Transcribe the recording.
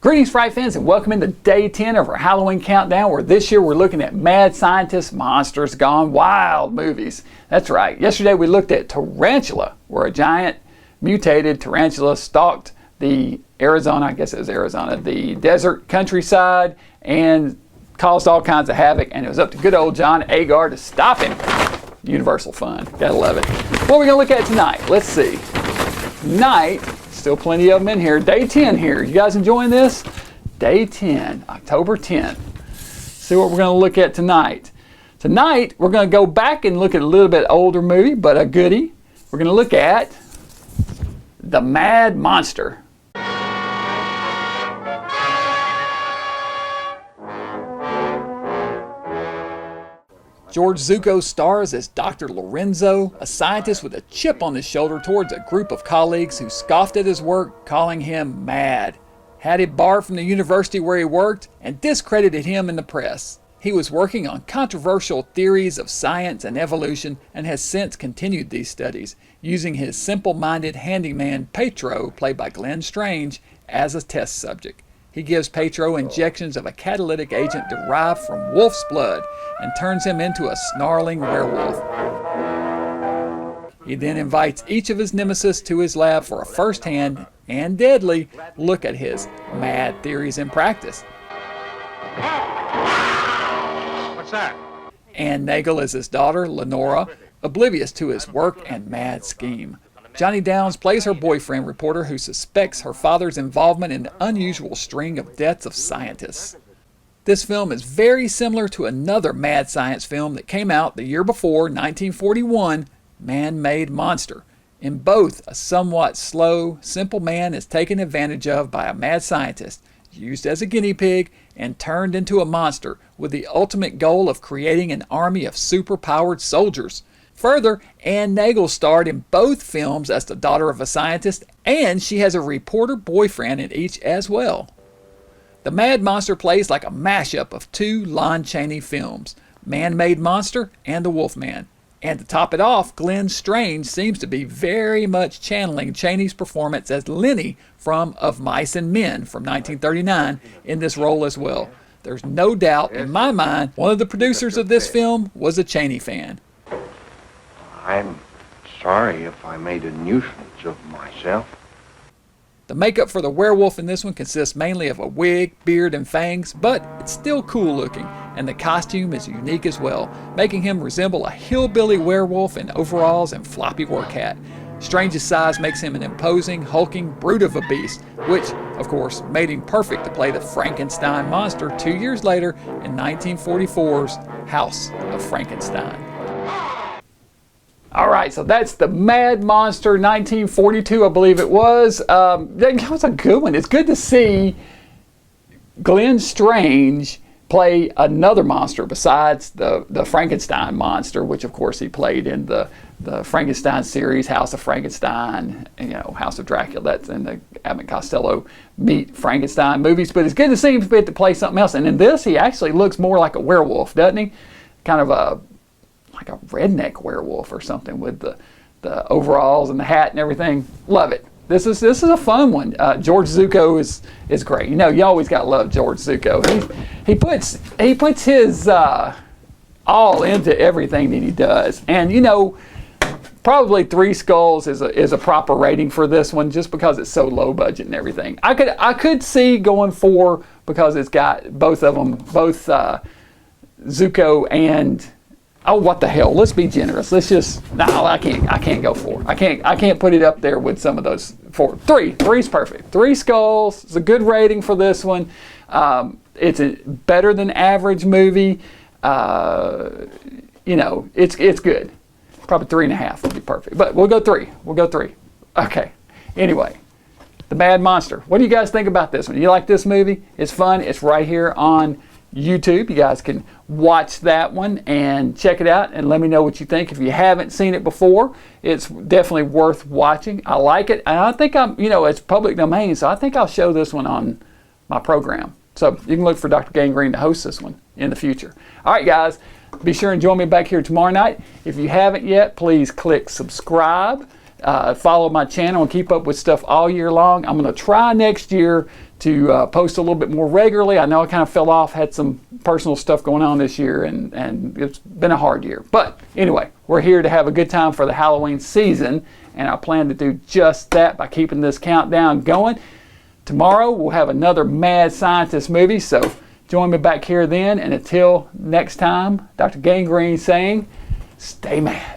Greetings, Fright fans, and welcome into day 10 of our Halloween countdown, where this year we're looking at Mad Scientist Monsters Gone Wild movies. That's right. Yesterday we looked at Tarantula, where a giant mutated tarantula stalked the the desert countryside and caused all kinds of havoc, and it was up to good old John Agar to stop him. Universal fun. Gotta love it. What are we gonna look at tonight? Let's see. Tonight, still plenty of them in here. Day 10 here. You guys enjoying this? Day 10, October 10th. See what we're going to look at tonight. Tonight, we're going to go back and look at a little bit older movie, but a goodie. We're going to look at The Mad Monster. George Zucco stars as Dr. Lorenzo, a scientist with a chip on his shoulder towards a group of colleagues who scoffed at his work, calling him mad, had him barred from the university where he worked, and discredited him in the press. He was working on controversial theories of science and evolution and has since continued these studies, using his simple-minded handyman Petro, played by Glenn Strange, as a test subject. He gives Petro injections of a catalytic agent derived from wolf's blood and turns him into a snarling werewolf. He then invites each of his nemesis to his lab for a first-hand and deadly look at his mad theories in practice. What's that? Anne Nagel is his daughter, Lenora, oblivious to his work and mad scheme. Johnny Downs plays her boyfriend reporter who suspects her father's involvement in the unusual string of deaths of scientists. This film is very similar to another mad science film that came out the year before, 1941, Man-Made Monster. In both, a somewhat slow, simple man is taken advantage of by a mad scientist, used as a guinea pig, and turned into a monster with the ultimate goal of creating an army of super-powered soldiers. Further, Anne Nagel starred in both films as the daughter of a scientist, and she has a reporter boyfriend in each as well. The Mad Monster plays like a mashup of two Lon Chaney films, Man-Made Monster and The Wolfman. And to top it off, Glenn Strange seems to be very much channeling Chaney's performance as Lenny from Of Mice and Men from 1939 in this role as well. There's no doubt in my mind one of the producers of this film was a Chaney fan. I'm sorry if I made a nuisance of myself. The makeup for the werewolf in this one consists mainly of a wig, beard, and fangs, but it's still cool looking, and the costume is unique as well, making him resemble a hillbilly werewolf in overalls and floppy work hat. Strange's size makes him an imposing, hulking brute of a beast, which, of course, made him perfect to play the Frankenstein monster 2 years later in 1944's House of Frankenstein. All right, so that's The Mad Monster, 1942, I believe it was. That was a good one. It's good to see Glenn Strange play another monster besides the Frankenstein monster, which of course he played in the Frankenstein series, House of Frankenstein, House of Dracula. That's in the Abbott and Costello Meet Frankenstein movies. But it's good to see him fit to play something else. And in this, he actually looks more like a werewolf, doesn't he? Kind of like a redneck werewolf or something with the overalls and the hat and everything. Love it. This is a fun one. George Zucco is great. You always gotta love George Zucco. He puts his all into everything that he does. And probably 3 skulls is a proper rating for this one, just because it's so low budget and everything. I could see going 4 because it's got both of them, both Zucco and. Oh, what the hell? Let's be generous. Let's just I can't go 4. I can't put it up there with some of those 4. 3's perfect. 3 skulls. It's a good rating for this one. It's a better than average movie. It's good. Probably 3.5 would be perfect. But we'll go 3. Okay. Anyway, The Mad Monster. What do you guys think about this one? You like this movie? It's fun. It's right here on YouTube. You guys can watch that one and check it out and let me know what you think. If you haven't seen it before, it's definitely worth watching. I like it, and I think it's public domain, so I think I'll show this one on my program. So you can look for Dr. Gangrene to host this one in the future. All right, guys, be sure and join me back here tomorrow night. If you haven't yet, please click subscribe. Follow my channel and keep up with stuff all year long. I'm going to try next year to post a little bit more regularly. I know I kind of fell off, had some personal stuff going on this year, and it's been a hard year. But anyway, we're here to have a good time for the Halloween season, and I plan to do just that by keeping this countdown going. Tomorrow we'll have another mad scientist movie, so join me back here then, and until next time, Dr. Gangrene saying, stay mad.